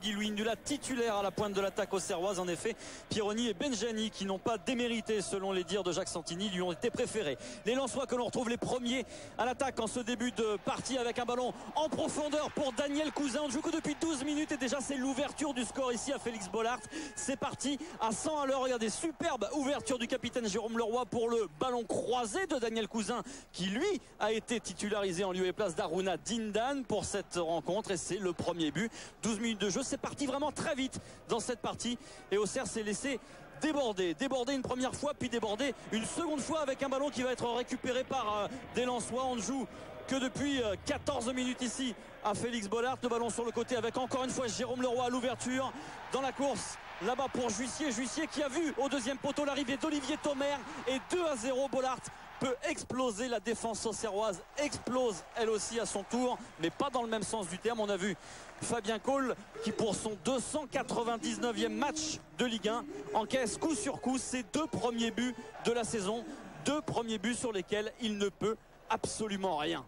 Tanguy Luindula titulaire à la pointe de l'attaque auxerroise. En effet, Pironi et Benjani, qui n'ont pas démérité selon les dires de Jacques Santini, lui ont été préférés. Les Lensois que l'on retrouve les premiers à l'attaque en ce début de partie avec un ballon en profondeur pour Daniel Cousin. On ne joue que depuis 12 minutes et déjà c'est l'ouverture du score ici à Félix Bollaert. C'est parti à 100 à l'heure. Regardez, superbe ouverture du capitaine Jérôme Leroy pour le ballon croisé de Daniel Cousin, qui lui a été titularisé en lieu et place d'Aruna Dindan pour cette rencontre, et c'est le premier but. 12 minutes de jeu, c'est parti vraiment très vite dans cette partie et Auxerre s'est laissé déborder une première fois, puis déborder une seconde fois avec un ballon qui va être récupéré par des Lensois. On ne joue que depuis 14 minutes ici à Félix Bollaert. Le ballon sur le côté avec encore une fois Jérôme Leroy à l'ouverture dans la course là-bas pour Jussier qui a vu au deuxième poteau l'arrivée d'Olivier Thomer, et 2-0. Bollaert peut exploser, la défense auxerroise explose elle aussi à son tour, mais pas dans le même sens du terme. On a vu Fabien Cole qui, pour son 299e match de Ligue 1, encaisse coup sur coup ses 2 premiers buts de la saison, 2 premiers buts sur lesquels il ne peut absolument rien.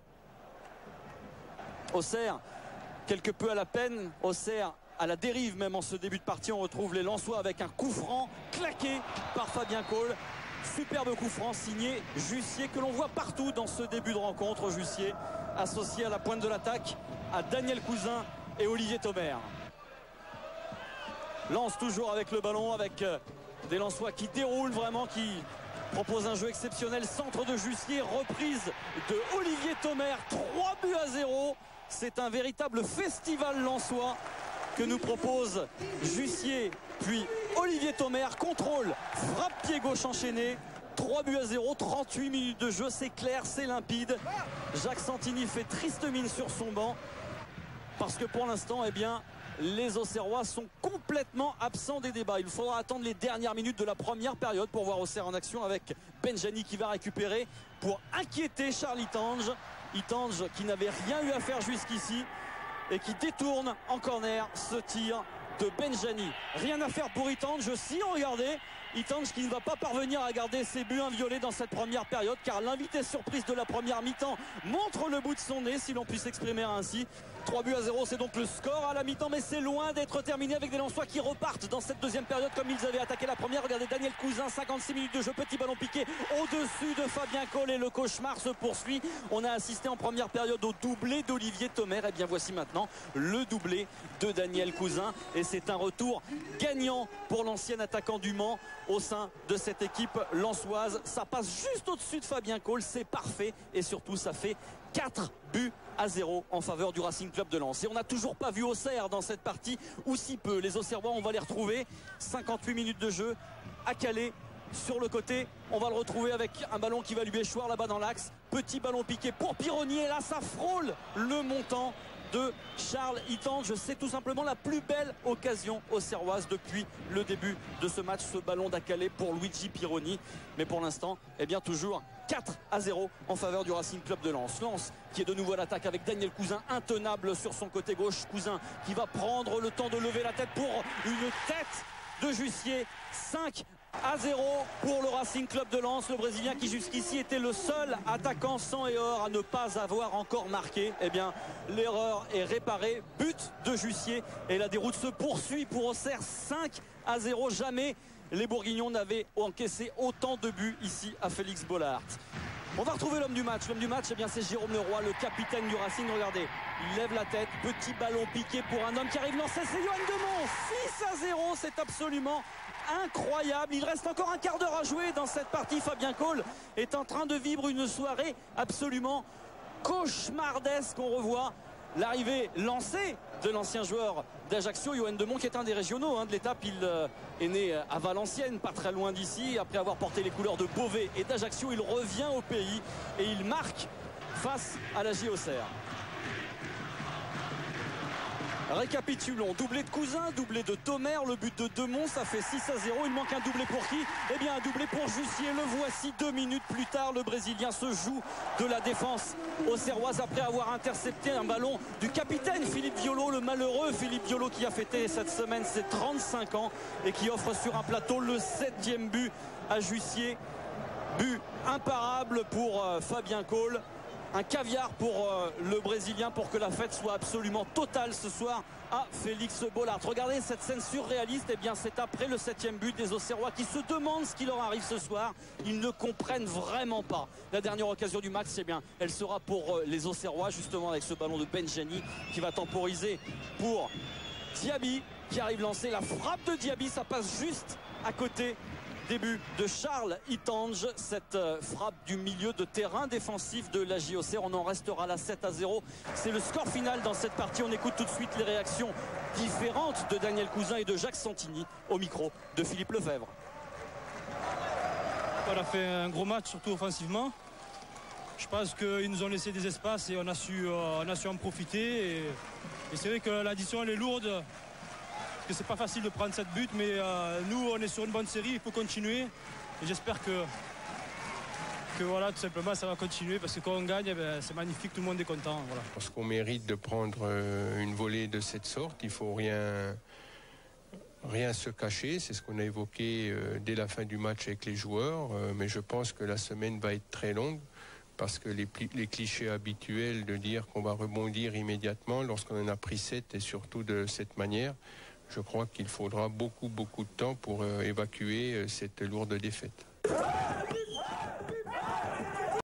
Auxerre quelque peu à la peine, Auxerre à la dérive même en ce début de partie. On retrouve les Lensois avec un coup franc claqué par Fabien Cole. Superbe coup franc signé Jussier, que l'on voit partout dans ce début de rencontre. Jussier associé à la pointe de l'attaque à Daniel Cousin et Olivier Thomer. Lance toujours avec le ballon, avec des Lensois qui déroulent vraiment, qui proposent un jeu exceptionnel. Centre de Jussier, reprise de Olivier Thomer, 3-0. C'est un véritable festival lensois que nous propose Jussier, puis Olivier Thomer. Contrôle, frappe pied gauche enchaîné. 3-0, 38 minutes de jeu, c'est clair, c'est limpide. Jacques Santini fait triste mine sur son banc, parce que pour l'instant, eh bien, les Auxerrois sont complètement absents des débats. Il faudra attendre les dernières minutes de la première période pour voir Auxerre en action, avec Benjani qui va récupérer pour inquiéter Charles Itange. Itange qui n'avait rien eu à faire jusqu'ici et qui détourne en corner ce tir de Benjani. Rien à faire pour Itange, si regardez, Itange qui ne va pas parvenir à garder ses buts inviolés dans cette première période, car l'invité surprise de la première mi-temps montre le bout de son nez, si l'on puisse s'exprimer ainsi. 3-0, c'est donc le score à la mi-temps, mais c'est loin d'être terminé, avec des Lensois qui repartent dans cette deuxième période comme ils avaient attaqué la première. Regardez Daniel Cousin, 56 minutes de jeu, petit ballon piqué au-dessus de Fabien Cole, et le cauchemar se poursuit. On a assisté en première période au doublé d'Olivier Thomer, et bien voici maintenant le doublé de Daniel Cousin, et c'est un retour gagnant pour l'ancien attaquant du Mans au sein de cette équipe lensoise. Ça passe juste au-dessus de Fabien Cole, c'est parfait, et surtout ça fait 4-0 en faveur du Racing Club de Lens. Et on n'a toujours pas vu Auxerre dans cette partie, ou si peu. Les Auxerrois, on va les retrouver. 58 minutes de jeu à Calais sur le côté. On va le retrouver avec un ballon qui va lui échoir là-bas dans l'axe. Petit ballon piqué pour Pironi, et là ça frôle le montant de Charles Itange. C'est tout simplement la plus belle occasion auxerroise depuis le début de ce match, ce ballon d'Acalé pour Luigi Pironi. Mais pour l'instant, eh bien toujours 4-0 en faveur du Racing Club de Lens. Lens qui est de nouveau à l'attaque avec Daniel Cousin, intenable sur son côté gauche. Cousin qui va prendre le temps de lever la tête pour une tête de Jussier. 5-0 pour le Racing Club de Lens. Le Brésilien qui jusqu'ici était le seul attaquant sang et or à ne pas avoir encore marqué. Eh bien, l'erreur est réparée. But de Jussier, et la déroute se poursuit pour Auxerre. 5-0. Jamais les Bourguignons n'avaient encaissé autant de buts ici à Félix Bollaert. On va retrouver l'homme du match. L'homme du match, eh bien, c'est Jérôme Leroy, le capitaine du Racing. Regardez, il lève la tête, petit ballon piqué pour un homme qui arrive lancé, c'est Yoann Demont. 6-0, c'est absolument incroyable. Il reste encore un quart d'heure à jouer dans cette partie. Fabien Cole est en train de vivre une soirée absolument cauchemardesque. On revoit l'arrivée lancée de l'ancien joueur d'Ajaccio, Yoann Demont, qui est un des régionaux de l'étape. Il est né à Valenciennes, pas très loin d'ici. Après avoir porté les couleurs de Beauvais et d'Ajaccio, il revient au pays et il marque face à la JOCR. Récapitulons, doublé de Cousin, doublé de Thomer, le but de Demont, ça fait 6-0. Il manque un doublé pour qui? Eh bien un doublé pour Jussier. Le voici 2 minutes plus tard. Le Brésilien se joue de la défense auxerroise après avoir intercepté un ballon du capitaine Philippe Violo, le malheureux Philippe Violo, qui a fêté cette semaine ses 35 ans et qui offre sur un plateau le 7e but à Jussier. But imparable pour Fabien Cole. un caviar pour le Brésilien pour que la fête soit absolument totale ce soir à Félix Bollaert. Regardez cette scène surréaliste, et bien c'est après le 7e but des Auxerrois qui se demandent ce qui leur arrive ce soir. Ils ne comprennent vraiment pas. La dernière occasion du match, eh bien, elle sera pour les Auxerrois, justement avec ce ballon de Benjani qui va temporiser pour Diaby qui arrive lancer la frappe de Diaby, ça passe juste à côté. Début de Charles Itange, cette frappe du milieu de terrain défensif de la JOCR. On en restera là 7-0. C'est le score final dans cette partie. On écoute tout de suite les réactions différentes de Daniel Cousin et de Jacques Santini au micro de Philippe Lefebvre. On a fait un gros match, surtout offensivement. Je pense qu'ils nous ont laissé des espaces et on a su en profiter. Et c'est vrai que l'addition elle est lourde. Que c'est pas facile de prendre 7 buts, mais nous on est sur une bonne série, il faut continuer et j'espère que voilà, tout simplement ça va continuer parce que quand on gagne, c'est magnifique, tout le monde est content. Voilà. Parce qu'on mérite de prendre une volée de cette sorte, il faut rien se cacher, c'est ce qu'on a évoqué dès la fin du match avec les joueurs, mais je pense que la semaine va être très longue parce que les clichés habituels de dire qu'on va rebondir immédiatement lorsqu'on en a pris 7 et surtout de cette manière, je crois qu'il faudra beaucoup de temps pour évacuer cette lourde défaite.